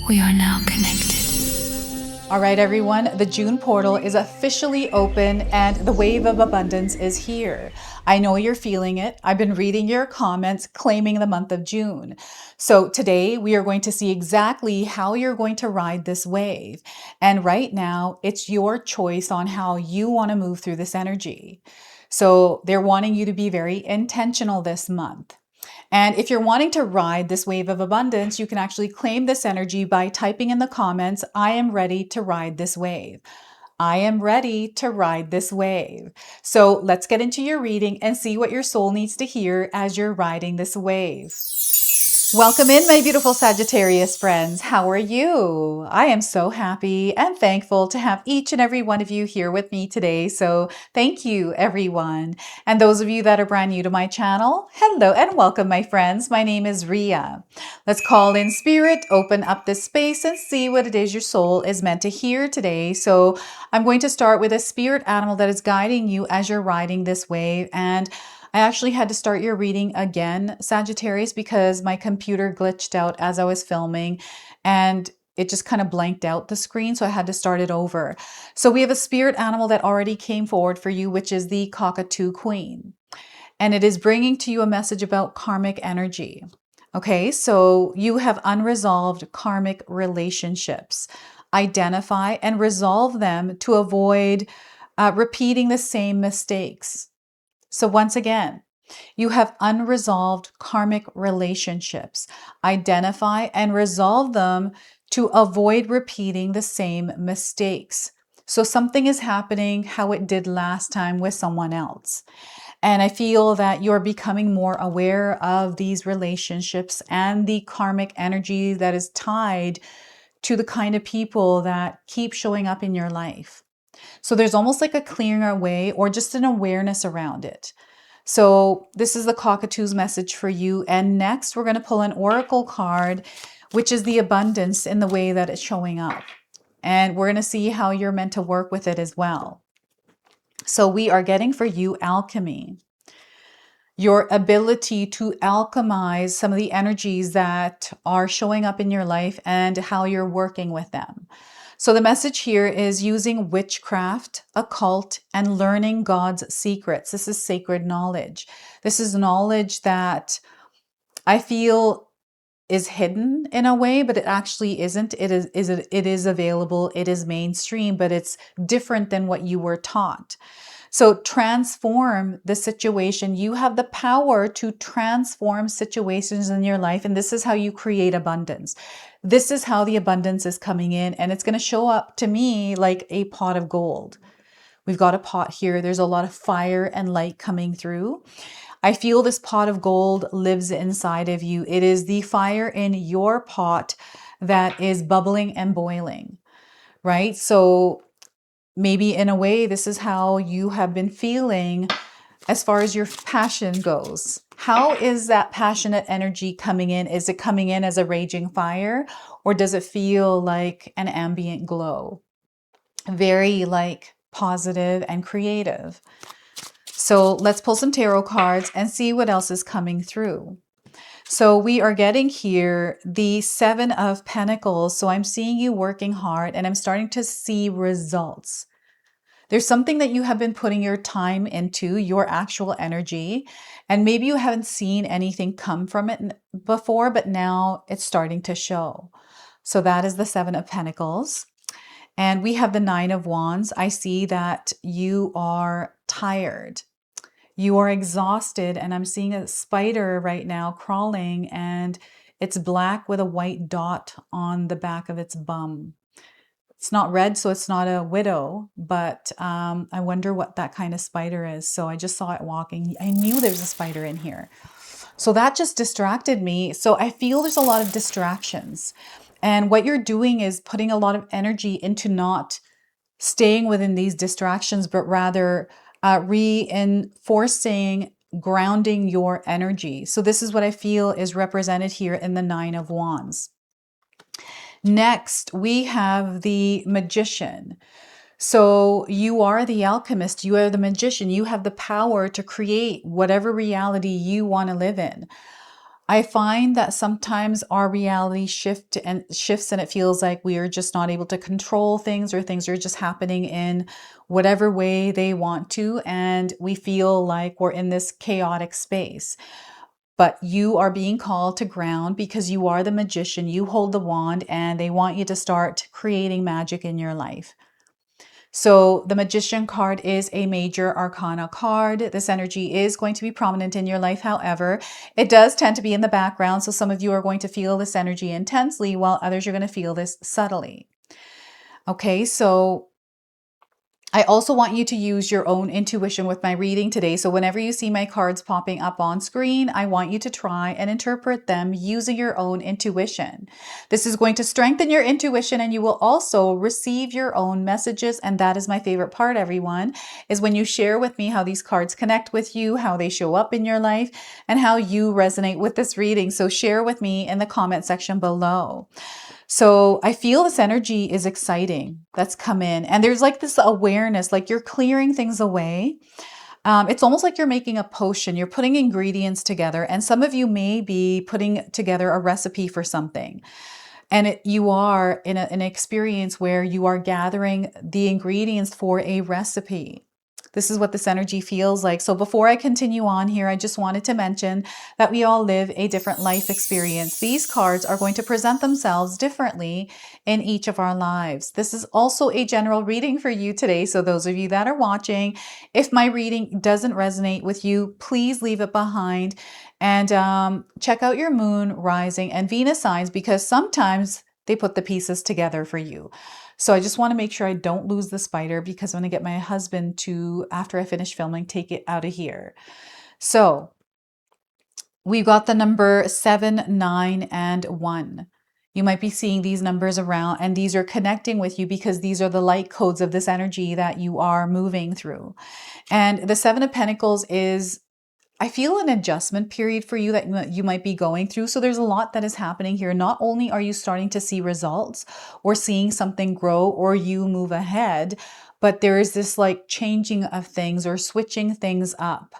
We are now connected. All right, everyone, the June portal is officially open and the wave of abundance is here. I know you're feeling it. I've been reading your comments claiming the month of June. So today we are going to see exactly how you're going to ride this wave. And right now, it's your choice on how you want to move through this energy. So they're wanting you to be very intentional this month. And if you're wanting to ride this wave of abundance, you can actually claim this energy by typing in the comments, I am ready to ride this wave. I am ready to ride this wave. So let's get into your reading and see what your soul needs to hear as you're riding this wave. Welcome in, my beautiful Sagittarius friends. How are you? I am so happy and thankful to have each and every one of you here with me today. So thank you, everyone. And those of you that are brand new to my channel, hello and welcome, my friends. My name is Ria. Let's call in spirit, open up this space and see what it is your soul is meant to hear today. So I'm going to start with a spirit animal that is guiding you as you're riding this wave. And I actually had to start your reading again, Sagittarius, because my computer glitched out as I was filming and it just kind of blanked out the screen. So I had to start it over. So we have a spirit animal that already came forward for you, which is the cockatoo queen. And it is bringing to you a message about karmic energy. Okay, so you have unresolved karmic relationships. Identify and resolve them to avoid repeating the same mistakes. So once again, you have unresolved karmic relationships. Identify and resolve them to avoid repeating the same mistakes. So something is happening how it did last time with someone else. And I feel that you're becoming more aware of these relationships and the karmic energy that is tied to the kind of people that keep showing up in your life. So there's almost like a clearing away or just an awareness around it. So this is the cockatoo's message for you. And next we're going to pull an oracle card, which is the abundance in the way that it's showing up. And we're going to see how you're meant to work with it as well. So we are getting for you alchemy. Your ability to alchemize some of the energies that are showing up in your life and how you're working with them. So the message here is using witchcraft, occult, and learning God's secrets. This is sacred knowledge. This is knowledge that I feel is hidden in a way, but it actually isn't. It is available. It is mainstream, but it's different than what you were taught. So transform the situation. You have the power to transform situations in your life. And this is how you create abundance. This is how the abundance is coming in. And it's going to show up to me like a pot of gold. We've got a pot here. There's a lot of fire and light coming through. I feel this pot of gold lives inside of you. It is the fire in your pot that is bubbling and boiling, right? So maybe in a way, this is how you have been feeling as far as your passion goes. How is that passionate energy coming in? Is it coming in as a raging fire, or does it feel like an ambient glow? Very like positive and creative. So let's pull some tarot cards and see what else is coming through. So we are getting here the Seven of Pentacles. So I'm seeing you working hard and I'm starting to see results. There's something that you have been putting your time into, your actual energy, and maybe you haven't seen anything come from it before, but now it's starting to show. So that is the Seven of Pentacles. And we have the Nine of Wands. I see that you are tired. You are exhausted, and I'm seeing a spider right now crawling, and it's black with a white dot on the back of its bum. It's not red, so it's not a widow, but I wonder what that kind of spider is. So I just saw it walking. I knew there's a spider in here. So that just distracted me. So I feel there's a lot of distractions. And what you're doing is putting a lot of energy into not staying within these distractions, but rather reinforcing, grounding your energy. So this is what I feel is represented here in the Nine of Wands. Next, we have the Magician. So you are the alchemist, you are the magician, you have the power to create whatever reality you want to live in. I find that sometimes our reality shifts and it feels like we are just not able to control things, or things are just happening in whatever way they want to, and we feel like we're in this chaotic space. But you are being called to ground because you are the magician, you hold the wand, and they want you to start creating magic in your life. So the Magician card is a major arcana card. This energy is going to be prominent in your life. However, it does tend to be in the background. So some of you are going to feel this energy intensely, while others are going to feel this subtly. Okay, so I also want you to use your own intuition with my reading today. So whenever you see my cards popping up on screen, I want you to try and interpret them using your own intuition. This is going to strengthen your intuition, and you will also receive your own messages. And that is my favorite part, everyone, is when you share with me how these cards connect with you, how they show up in your life, and how you resonate with this reading. So share with me in the comment section below. So I feel this energy is exciting that's come in, and there's like this awareness, like you're clearing things away. It's almost like you're making a potion. You're putting ingredients together, and some of you may be putting together a recipe for something. And you are in an experience where you are gathering the ingredients for a recipe. This is what this energy feels like. So before I continue on here, I just wanted to mention that we all live a different life experience. These cards are going to present themselves differently in each of our lives. This is also a general reading for you today. So those of you that are watching, if my reading doesn't resonate with you, please leave it behind and check out your moon, rising, and Venus signs, because sometimes they put the pieces together for you. So I just want to make sure I don't lose the spider, because I'm going to get my husband to, after I finish filming, take it out of here. So we've got the number 7, 9, and 1. You might be seeing these numbers around, and these are connecting with you because these are the light codes of this energy that you are moving through. And the 7 of Pentacles is, I feel, an adjustment period for you that you might be going through. So there's a lot that is happening here. Not only are you starting to see results or seeing something grow or you move ahead, but there is this like changing of things or switching things up.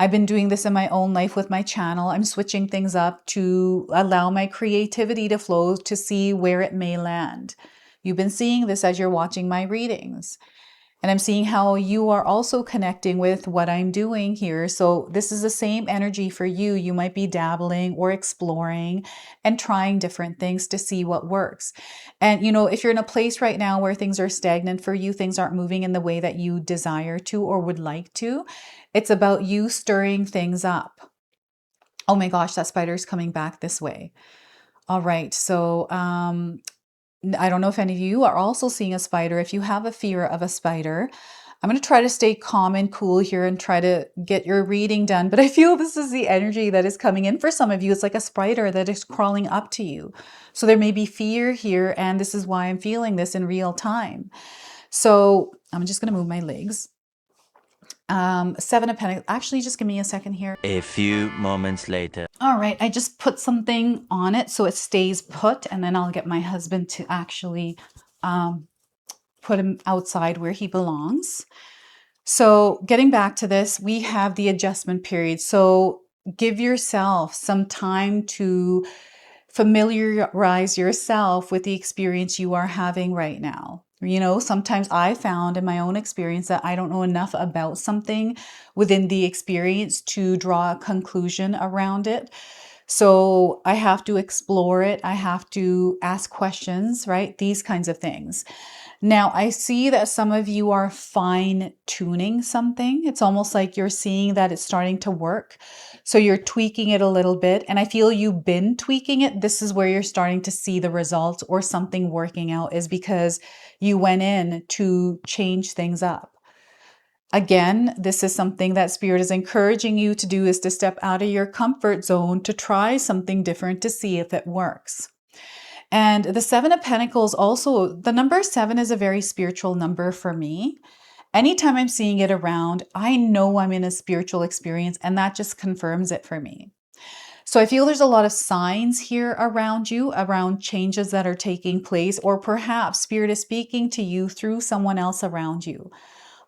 I've been doing this in my own life with my channel. I'm switching things up to allow my creativity to flow, to see where it may land. You've been seeing this as you're watching my readings. And I'm seeing how you are also connecting with what I'm doing here. So this is the same energy for you. You might be dabbling or exploring and trying different things to see what works. And, you know, if you're in a place right now where things are stagnant for you, things aren't moving in the way that you desire to or would like to, it's about you stirring things up. Oh my gosh, that spider's coming back this way. All right. So, I don't know if any of you are also seeing a spider. If you have a fear of a spider, I'm going to try to stay calm and cool here and try to get your reading done. But I feel this is the energy that is coming in for some of you. It's like a spider that is crawling up to you. So there may be fear here, and this is why I'm feeling this in real time. So I'm just going to move my legs. 7 of Pentacles. Actually, just give me a second here. A few moments later. All right, I just put something on it so it stays put, and then I'll get my husband to actually put him outside where he belongs. So getting back to this, we have the adjustment period. So give yourself some time to familiarize yourself with the experience you are having right now. You know, sometimes I found in my own experience that I don't know enough about something within the experience to draw a conclusion around it. So I have to explore it. I have to ask questions, right? These kinds of things. Now, I see that some of you are fine tuning something. It's almost like you're seeing that it's starting to work. So you're tweaking it a little bit. And I feel you've been tweaking it. This is where you're starting to see the results or something working out, is because you went in to change things up. Again, this is something that Spirit is encouraging you to do, is to step out of your comfort zone, to try something different to see if it works. And the 7 of Pentacles also, the number 7 is a very spiritual number for me. Anytime I'm seeing it around, I know I'm in a spiritual experience, and that just confirms it for me. So I feel there's a lot of signs here around you, around changes that are taking place, or perhaps Spirit is speaking to you through someone else around you,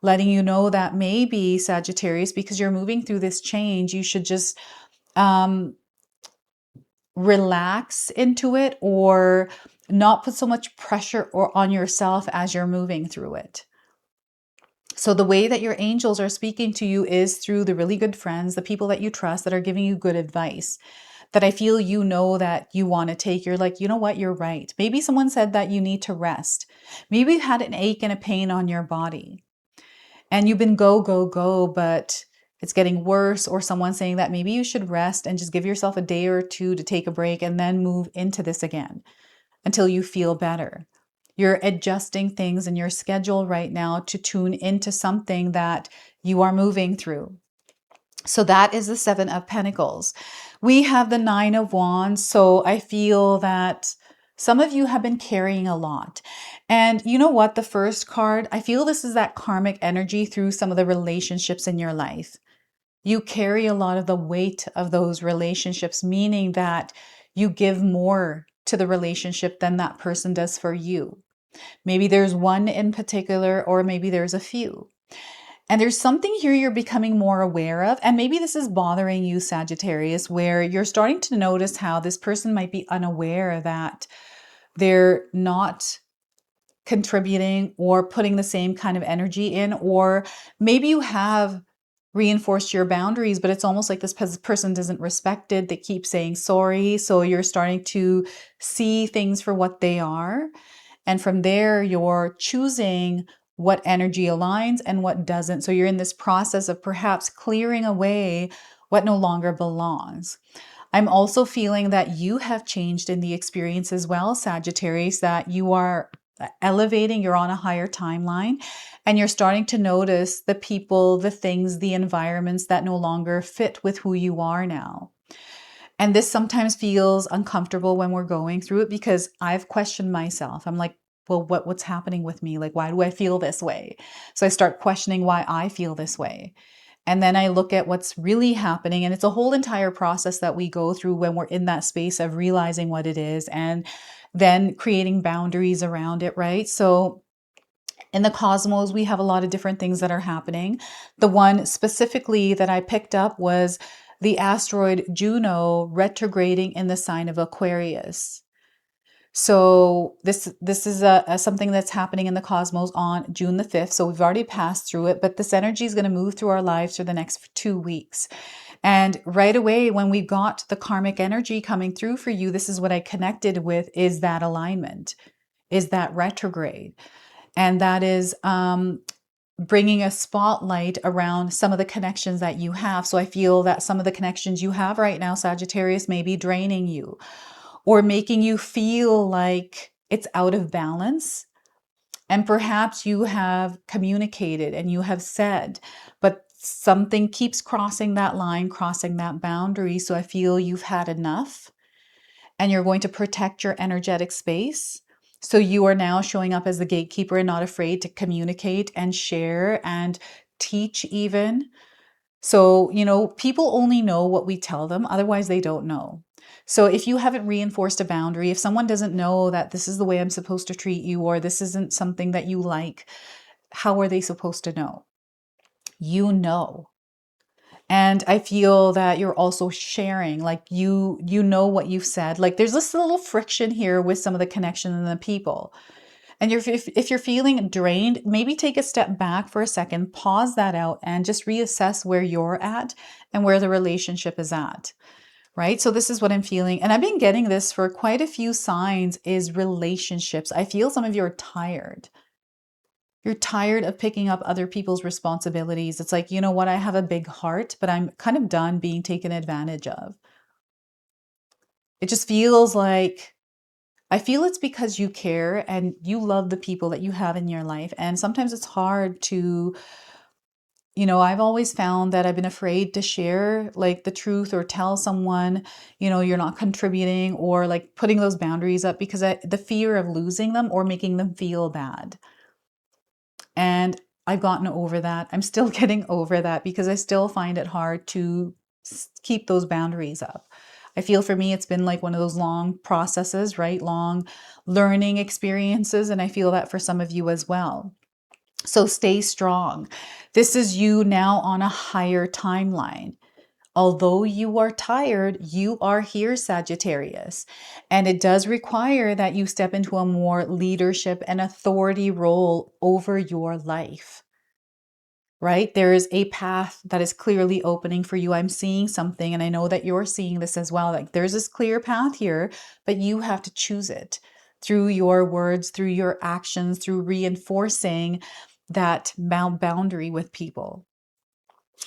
letting you know that maybe, Sagittarius, because you're moving through this change, you should just relax into it or not put so much pressure or on yourself as you're moving through it. So the way that your angels are speaking to you is through the really good friends, the people that you trust that are giving you good advice, that I feel you know that you want to take. You're like, you know what, you're right. Maybe someone said that you need to rest. Maybe you had an ache and a pain on your body and you've been go, go, go, but it's getting worse, or someone saying that maybe you should rest and just give yourself a day or two to take a break and then move into this again until you feel better. You're adjusting things in your schedule right now to tune into something that you are moving through. So that is the Seven of Pentacles. We have the Nine of Wands. So I feel that some of you have been carrying a lot. And you know what? The first card, I feel this is that karmic energy through some of the relationships in your life. You carry a lot of the weight of those relationships, meaning that you give more to the relationship than that person does for you. Maybe there's one in particular, or maybe there's a few. And there's something here you're becoming more aware of. And maybe this is bothering you, Sagittarius, where you're starting to notice how this person might be unaware that they're not contributing or putting the same kind of energy in, or maybe you have reinforced your boundaries, but it's almost like this person doesn't respect it. They keep saying sorry. So you're starting to see things for what they are. And from there, you're choosing what energy aligns and what doesn't. So you're in this process of perhaps clearing away what no longer belongs. I'm also feeling that you have changed in the experience as well, Sagittarius, that you are elevating, you're on a higher timeline, and you're starting to notice the people, the things, the environments that no longer fit with who you are now. And this sometimes feels uncomfortable when we're going through it, because I've questioned myself. I'm like, well, what's happening with me? Like, why do I feel this way? So I start questioning why I feel this way. And then I look at what's really happening. And it's a whole entire process that we go through when we're in that space of realizing what it is and then creating boundaries around it, right? So in the cosmos, we have a lot of different things that are happening. The one specifically that I picked up was the asteroid Juno retrograding in the sign of Aquarius. So this is something that's happening in the cosmos on June the 5th. So we've already passed through it, but this energy is going to move through our lives for the next 2 weeks. And right away, when we got the karmic energy coming through for you, this is what I connected with, is that alignment, is that retrograde. And that is bringing a spotlight around some of the connections that you have. So I feel that some of the connections you have right now, Sagittarius, may be draining you or making you feel like it's out of balance. And perhaps you have communicated and you have said, but something keeps crossing that line, crossing that boundary. So I feel you've had enough and you're going to protect your energetic space. So you are now showing up as the gatekeeper and not afraid to communicate and share and teach even. So, you know, people only know what we tell them, otherwise they don't know. So if you haven't reinforced a boundary, if someone doesn't know that this is the way I'm supposed to treat you, or this isn't something that you like, how are they supposed to know? You know. And I feel that you're also sharing, like you know what you've said. Like there's this little friction here with some of the connection and the people. And if you're feeling drained, maybe take a step back for a second, pause that out, and just reassess where you're at and where the relationship is at, right? So this is what I'm feeling. And I've been getting this for quite a few signs, is relationships. I feel some of you are tired. You're tired of picking up other people's responsibilities. It's like, you know what? I have a big heart, but I'm kind of done being taken advantage of. It just feels like, I feel it's because you care and you love the people that you have in your life. And sometimes it's hard to, you know, I've always found that I've been afraid to share like the truth or tell someone, you know, you're not contributing, or like putting those boundaries up, because the fear of losing them or making them feel bad. And I've gotten over that. I'm still getting over that, because I still find it hard to keep those boundaries up. I feel for me, it's been like one of those long processes, right? Long learning experiences. And I feel that for some of you as well. So stay strong. This is you now on a higher timeline. Although you are tired, you are here, Sagittarius. And it does require that you step into a more leadership and authority role over your life, right? There is a path that is clearly opening for you. I'm seeing something, and I know that you're seeing this as well. Like there's this clear path here, but you have to choose it through your words, through your actions, through reinforcing that boundary with people.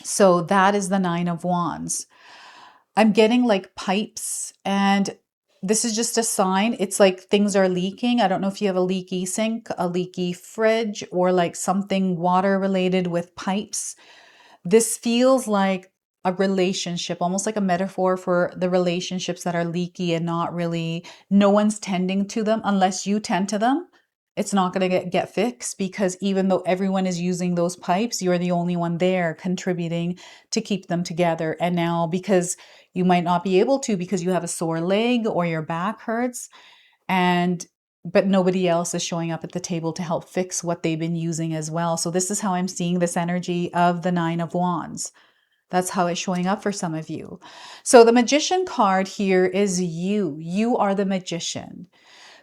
So that is the Nine of Wands. I'm getting like pipes, and this is just a sign. It's like things are leaking. I don't know if you have a leaky sink, a leaky fridge, or like something water related with pipes. This feels like a relationship, almost like a metaphor for the relationships that are leaky and not really, no one's tending to them unless you tend to them. It's not going to get fixed, because even though everyone is using those pipes, you're the only one there contributing to keep them together. And now, because you might not be able to because you have a sore leg or your back hurts, and but nobody else is showing up at the table to help fix what they've been using as well. So this is how I'm seeing this energy of the Nine of Wands. That's how it's showing up for some of you. So the Magician card here is you. You are the magician.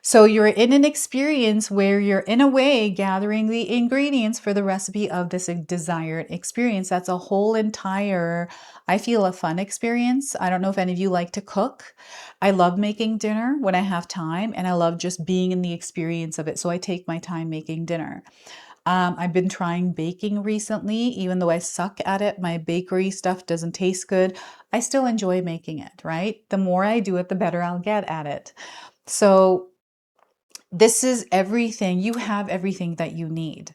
So you're in an experience where you're in a way gathering the ingredients for the recipe of this desired experience. That's a whole entire, I feel, a fun experience. I don't know if any of you like to cook. I love making dinner when I have time, and I love just being in the experience of it. So I take my time making dinner. I've been trying baking recently, even though I suck at it. My bakery stuff doesn't taste good. I still enjoy making it, right? The more I do it, the better I'll get at it. So this is everything. You have everything that you need.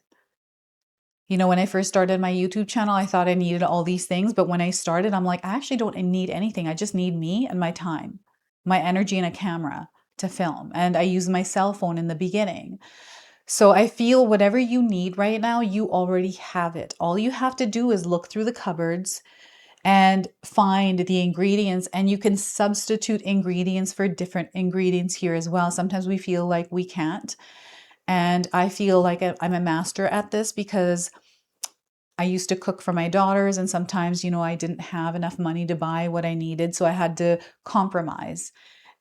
You know, when I first started my YouTube channel, I thought I needed all these things. But when I started, I'm like, I actually don't need anything. I just need me and my time, my energy, and a camera to film. And I use my cell phone in the beginning. So I feel whatever you need right now, you already have it. All you have to do is look through the cupboards and find the ingredients, and you can substitute ingredients for different ingredients here as well. Sometimes we feel like we can't. And I feel like I'm a master at this, because I used to cook for my daughters, and sometimes, you know, I didn't have enough money to buy what I needed. So I had to compromise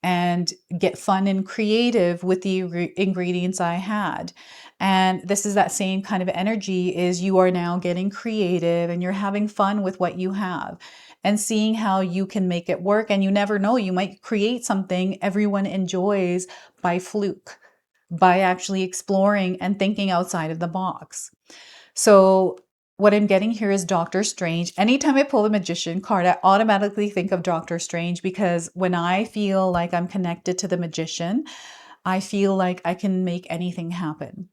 and get fun and creative with the ingredients I had. And this is that same kind of energy, is you are now getting creative and you're having fun with what you have and seeing how you can make it work. And you never know, you might create something everyone enjoys by fluke, by actually exploring and thinking outside of the box. So what I'm getting here is Doctor Strange. Anytime I pull the Magician card, I automatically think of Doctor Strange, because when I feel like I'm connected to the Magician, I feel like I can make anything happen.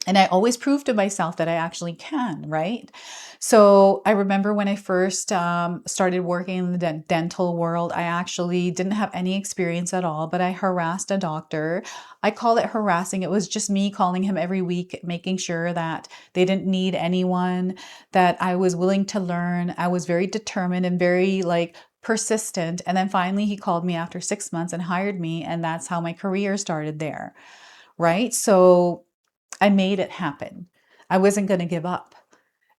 And I always prove to myself that I actually can, right? So I remember when I first started working in the dental world, I actually didn't have any experience at all, but I harassed a doctor. I call it harassing. It was just me calling him every week, making sure that they didn't need anyone, that I was willing to learn. I was very determined and very like persistent. And then finally he called me after 6 months and hired me. And that's how my career started there, right? So I made it happen. I wasn't going to give up.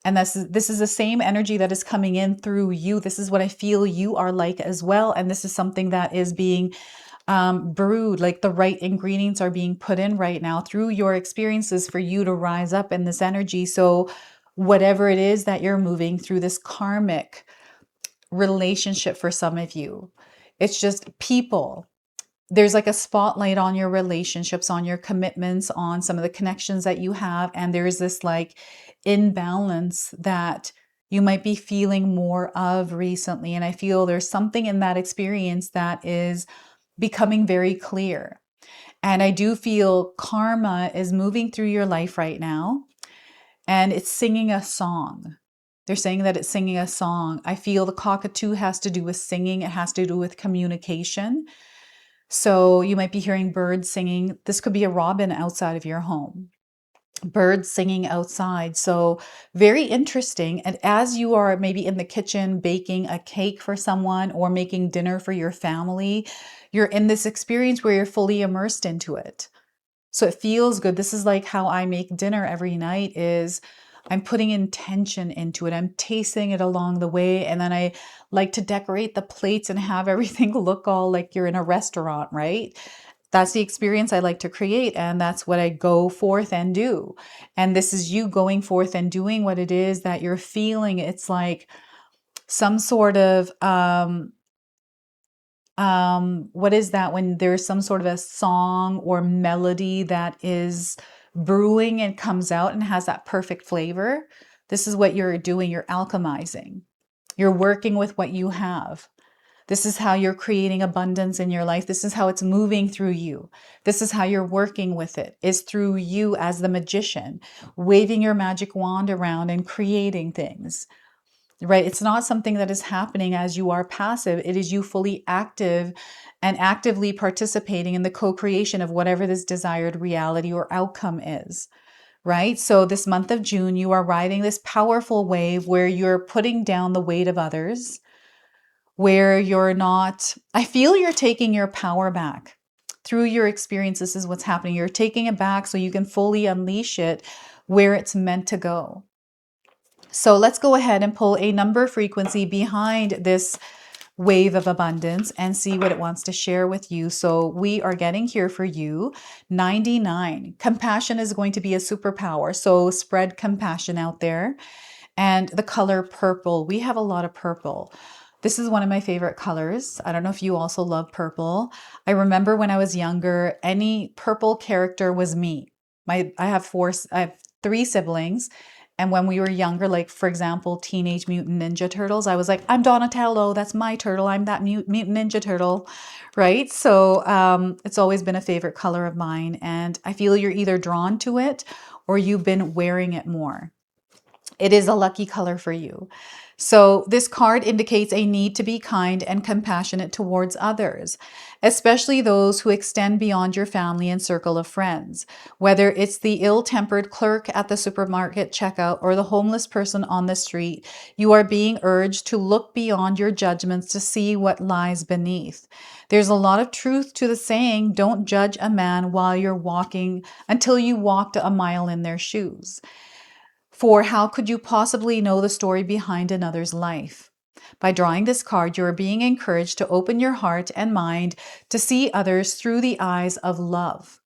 And this is the same energy that is coming in through you. This is what I feel you are like as well. And this is something that is being brewed, like the right ingredients are being put in right now through your experiences for you to rise up in this energy. So whatever it is that you're moving through, this karmic relationship for some of you, it's just people. There's like a spotlight on your relationships, on your commitments, on some of the connections that you have. And there's this like imbalance that you might be feeling more of recently. And I feel there's something in that experience that is becoming very clear. And I do feel karma is moving through your life right now, and it's singing a song. They're saying that it's singing a song. I feel the cockatoo has to do with singing. It has to do with communication. So you might be hearing birds singing. This could be a robin outside of your home, birds singing outside. So very interesting. And as you are maybe in the kitchen baking a cake for someone or making dinner for your family, you're in this experience where you're fully immersed into it. So it feels good. This is like how I make dinner every night, is I'm putting intention into it. I'm tasting it along the way. And then I like to decorate the plates and have everything look all like you're in a restaurant, right? That's the experience I like to create. And that's what I go forth and do. And this is you going forth and doing what it is that you're feeling. It's like some sort of, what is that when there's some sort of a song or melody that is brewing and comes out and has that perfect flavor? This is what you're doing. You're alchemizing. You're working with what you have. This is how you're creating abundance in your life. This is how it's moving through you. This is how you're working with it, is through you as the magician, waving your magic wand around and creating things. Right? It's not something that is happening as you are passive. It is you fully active and actively participating in the co-creation of whatever this desired reality or outcome is. Right? So this month of June, you are riding this powerful wave where you're putting down the weight of others, where you're not, I feel you're taking your power back through your experience. This is what's happening. You're taking it back so you can fully unleash it where it's meant to go. So let's go ahead and pull a number frequency behind this wave of abundance and see what it wants to share with you. So we are getting here for you 99. Compassion is going to be a superpower. So spread compassion out there. And the color purple, we have a lot of purple. This is one of my favorite colors. I don't know if you also love purple. I remember when I was younger, any purple character was me. I have 3 siblings. And when we were younger, like for example, Teenage Mutant Ninja Turtles, I was like, I'm Donatello, that's my turtle, I'm that Mutant Ninja Turtle, right? So it's always been a favorite color of mine. And I feel you're either drawn to it or you've been wearing it more. It is a lucky color for you. So this card indicates a need to be kind and compassionate towards others, especially those who extend beyond your family and circle of friends. Whether it's the ill-tempered clerk at the supermarket checkout or the homeless person on the street, you are being urged to look beyond your judgments to see what lies beneath. There's a lot of truth to the saying, don't judge a man while you're walking until you walked a mile in their shoes. For how could you possibly know the story behind another's life? By drawing this card, you are being encouraged to open your heart and mind to see others through the eyes of love.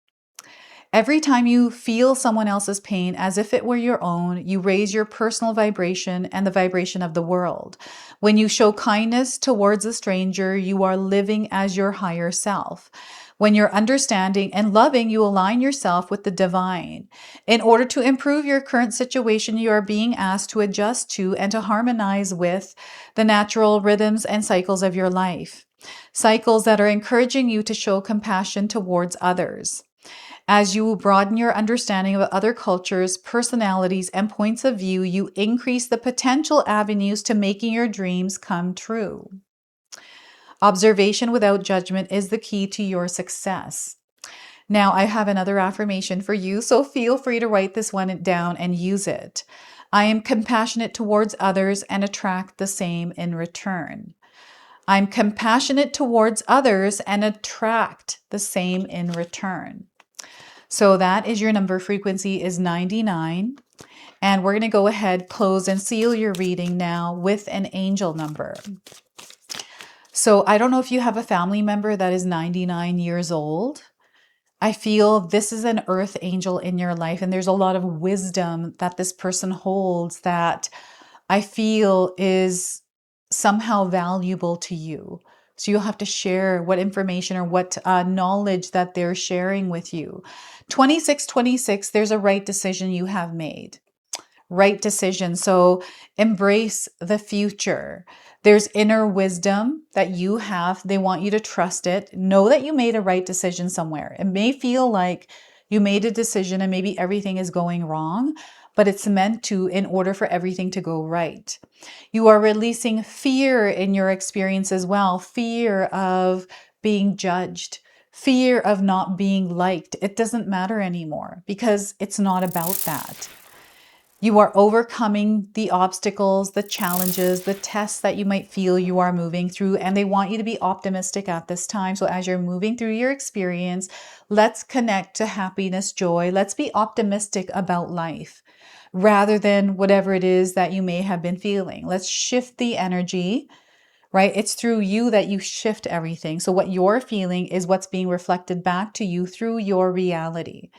Every time you feel someone else's pain as if it were your own, you raise your personal vibration and the vibration of the world. When you show kindness towards a stranger, you are living as your higher self. When you're understanding and loving, you align yourself with the divine. In order to improve your current situation, you are being asked to adjust to and to harmonize with the natural rhythms and cycles of your life. Cycles that are encouraging you to show compassion towards others. As you broaden your understanding of other cultures, personalities, and points of view, you increase the potential avenues to making your dreams come true. Observation without judgment is the key to your success. Now, I have another affirmation for you, so feel free to write this one down and use it. I am compassionate towards others and attract the same in return. I'm compassionate towards others and attract the same in return. So that is your number frequency is 99. And we're going to go ahead, close and seal your reading now with an angel number. So I don't know if you have a family member that is 99 years old. I feel this is an earth angel in your life, and there's a lot of wisdom that this person holds that I feel is somehow valuable to you. So you'll have to share what information or what knowledge that they're sharing with you. 2626, there's a right decision you have made. Right decision. So embrace the future. There's inner wisdom that you have. They want you to trust it. Know that you made a right decision somewhere. It may feel like you made a decision and maybe everything is going wrong, but it's meant to in order for everything to go right. You are releasing fear in your experience as well. Fear of being judged. Fear of not being liked. It doesn't matter anymore because it's not about that. You are overcoming the obstacles, the challenges, the tests that you might feel you are moving through, and they want you to be optimistic at this time. So as you're moving through your experience, let's connect to happiness, joy. Let's be optimistic about life rather than whatever it is that you may have been feeling. Let's shift the energy, right? It's through you that you shift everything. So what you're feeling is what's being reflected back to you through your reality.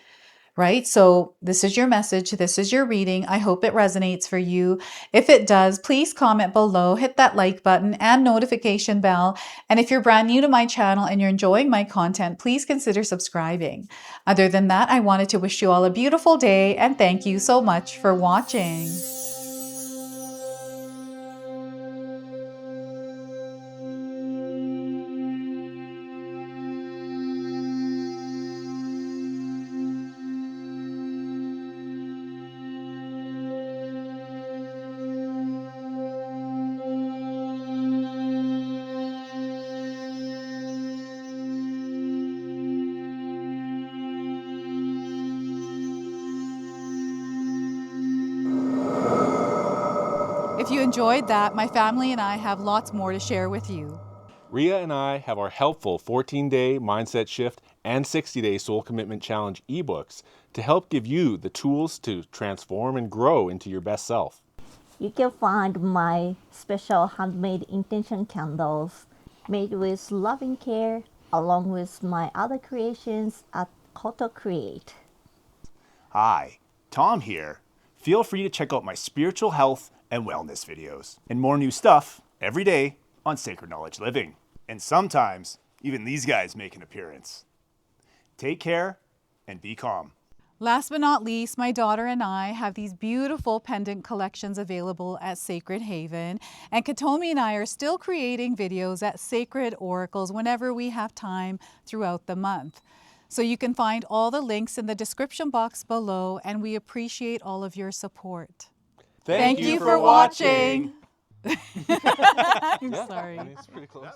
Right? So this is your message. This is your reading. I hope it resonates for you. If it does, please comment below, hit that like button and notification bell. And if you're brand new to my channel and you're enjoying my content, please consider subscribing. Other than that, I wanted to wish you all a beautiful day and thank you so much for watching. If you enjoyed that, my family and I have lots more to share with you. Ria and I have our helpful 14-day mindset shift and 60-day soul commitment challenge ebooks to help give you the tools to transform and grow into your best self. You can find my special handmade intention candles made with loving care along with my other creations at Koto Create. Hi, Tom here. Feel free to check out my spiritual health and wellness videos and more new stuff every day on Sacred Knowledge Living. And sometimes even these guys make an appearance. Take care and be calm. Last but not least, my daughter and I have these beautiful pendant collections available at Sacred Haven. And Katomi and I are still creating videos at Sacred Oracles whenever we have time throughout the month. So you can find all the links in the description box below, and we appreciate all of your support. Thank you for watching. I'm sorry. It's pretty close.